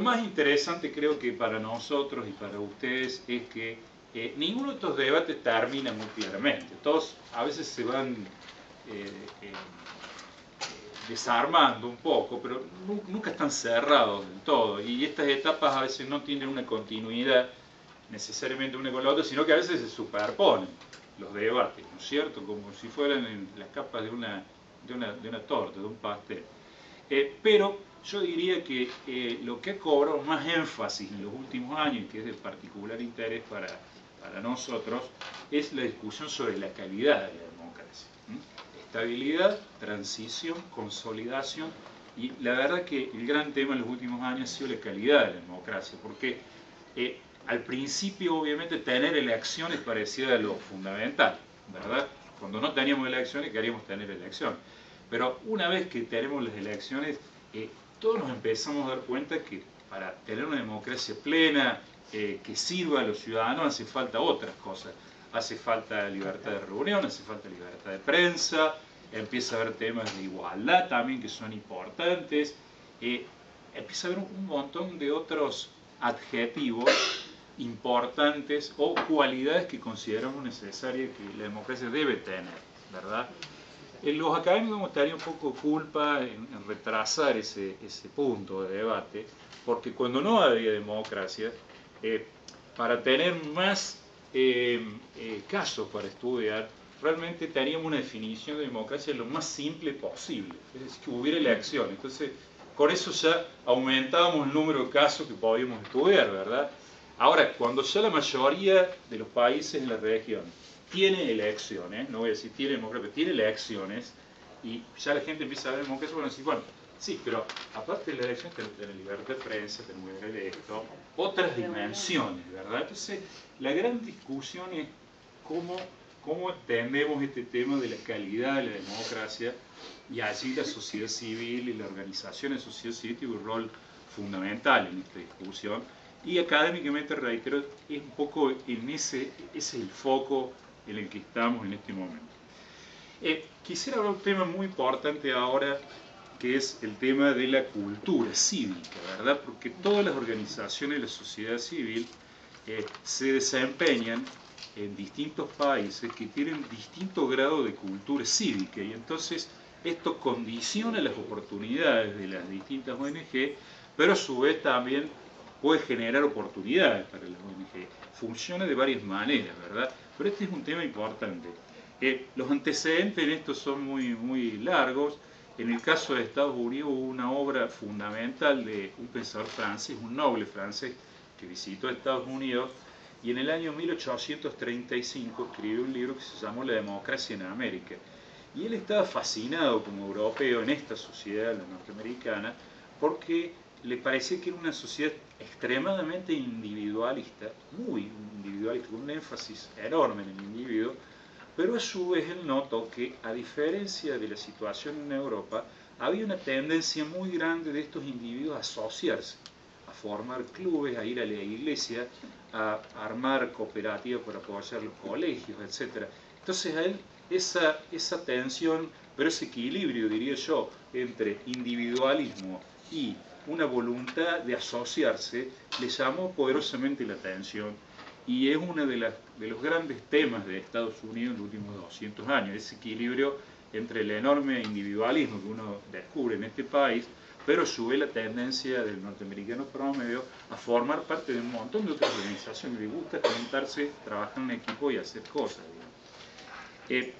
más interesante creo que para nosotros y para ustedes es que ninguno de estos debates termina muy claramente. Todos a veces se van desarmando un poco, pero nunca están cerrados del todo. Y estas etapas a veces no tienen una continuidad necesariamente una con la otra, sino que a veces se superponen los debates, ¿no es cierto? Como si fueran en las capas de una torta, de un pastel. Pero yo diría que lo que ha cobrado más énfasis en los últimos años, y que es de particular interés para nosotros, es la discusión sobre la calidad de la democracia. Estabilidad, transición, consolidación, y la verdad que el gran tema en los últimos años ha sido la calidad de la democracia, porque al principio obviamente tener elecciones parecía lo fundamental, ¿verdad? Cuando no teníamos elecciones queríamos tener elecciones. Pero una vez que tenemos las elecciones, todos nos empezamos a dar cuenta que para tener una democracia plena, que sirva a los ciudadanos, hace falta otras cosas. Hace falta libertad de reunión, hace falta libertad de prensa, empieza a haber temas de igualdad también que son importantes, empieza a haber un montón de otros adjetivos importantes o cualidades que consideramos necesarias que la democracia debe tener, ¿verdad? Los académicos hemos tenido un poco culpa en retrasar ese punto de debate, porque cuando no había democracia, para tener más casos para estudiar, realmente teníamos una definición de democracia lo más simple posible, es decir, que hubiera elecciones. Entonces, con eso ya aumentábamos el número de casos que podíamos estudiar, ¿verdad? Ahora, cuando ya la mayoría de los países en la región tiene elecciones, no voy a decir tiene democracia, pero tiene elecciones, y ya la gente empieza a ver democracia, bueno, decir, bueno, sí, pero aparte de la elección tenemos libertad de prensa, tenemos esto, otras dimensiones, ¿verdad? Entonces, la gran discusión es cómo entendemos este tema de la calidad de la democracia, y allí la sociedad civil y la organización de sociedad civil tiene un rol fundamental en esta discusión, y académicamente, reitero, es un poco en ese es el foco en el que estamos en este momento. Quisiera hablar de un tema muy importante ahora, que es el tema de la cultura cívica, ¿verdad? Porque todas las organizaciones de la sociedad civil se desempeñan en distintos países que tienen distinto grado de cultura cívica, y entonces esto condiciona las oportunidades de las distintas ONG, pero a su vez también puede generar oportunidades para las ONG. Funciona de varias maneras, ¿verdad? Pero este es un tema importante. Los antecedentes en esto son muy largos. En el caso de Estados Unidos hubo una obra fundamental de un pensador francés, un noble francés, que visitó Estados Unidos, y en el año 1835 escribió un libro que se llamó La democracia en América. Y él estaba fascinado como europeo en esta sociedad, la norteamericana, porque le parecía que era una sociedad extremadamente individualista, muy individualista, con un énfasis enorme en el individuo, pero a su vez él notó que, a diferencia de la situación en Europa, había una tendencia muy grande de estos individuos a asociarse, a formar clubes, a ir a la iglesia, a armar cooperativas para apoyar los colegios, etc. Entonces a él esa tensión, pero ese equilibrio, diría yo, entre individualismo y una voluntad de asociarse, le llamó poderosamente la atención, y es uno de los grandes temas de Estados Unidos en los últimos 200 años, ese equilibrio entre el enorme individualismo que uno descubre en este país, pero sube la tendencia del norteamericano promedio a formar parte de un montón de otras organizaciones. Le gusta juntarse, trabajar en equipo y hacer cosas.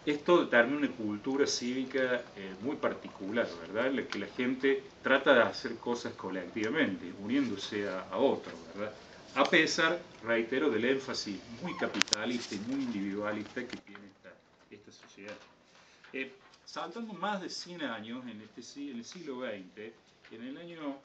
Esto determina una cultura cívica muy particular, ¿verdad? En la que la gente trata de hacer cosas colectivamente, uniéndose a otros, ¿verdad? A pesar, reitero, del énfasis muy capitalista y muy individualista que tiene esta sociedad. Saltando más de 100 años en el siglo XX, en el año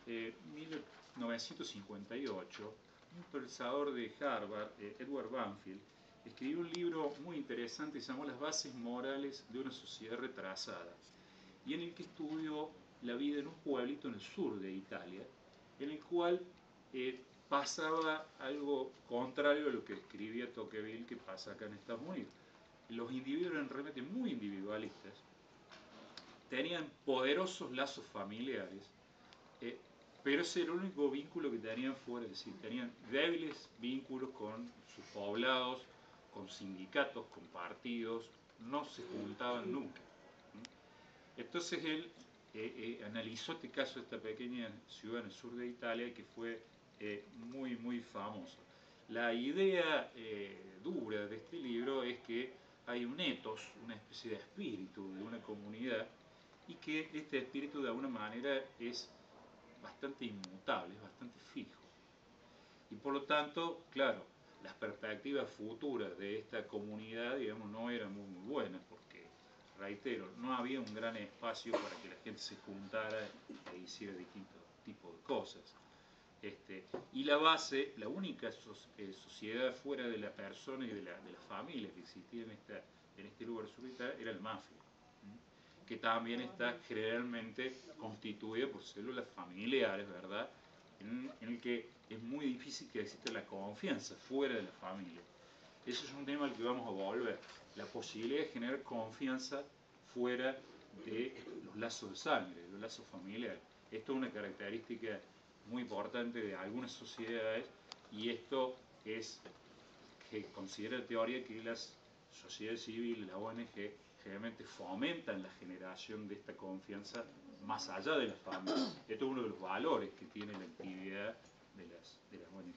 1958, un pensador de Harvard, Edward Banfield, escribió un libro muy interesante que se llamó Las bases morales de una sociedad retrasada, y en el que estudió la vida en un pueblito en el sur de Italia, en el cual pasaba algo contrario a lo que escribía Tocqueville que pasa acá en Estados Unidos. Los individuos eran realmente muy individualistas, tenían poderosos lazos familiares, pero ese era el único vínculo que tenían fuera, es decir, tenían débiles vínculos con sus poblados, con sindicatos, con partidos, no se juntaban nunca. Entonces él analizó este caso de esta pequeña ciudad en el sur de Italia que fue muy famosa. La idea dura de este libro es que hay un ethos, una especie de espíritu de una comunidad, y que este espíritu de alguna manera es bastante inmutable, es bastante fijo. Y por lo tanto, claro, las perspectivas futuras de esta comunidad, digamos, no eran muy buenas, porque, reitero, no había un gran espacio para que la gente se juntara e hiciera distintos tipos de cosas. Y la base, la única sociedad fuera de la persona y de la familia que existía en este lugar solitario era el mafia, que también está generalmente constituida por células familiares, ¿verdad? En el que es muy difícil que exista la confianza fuera de la familia. Eso es un tema al que vamos a volver, la posibilidad de generar confianza fuera de los lazos de sangre, de los lazos familiares. Esto es una característica muy importante de algunas sociedades, y esto es que considera la teoría que las sociedades civiles, la ONG, generalmente fomentan la generación de esta confianza más allá de la familia. Esto es uno de los valores que tiene la actividad de las ONG.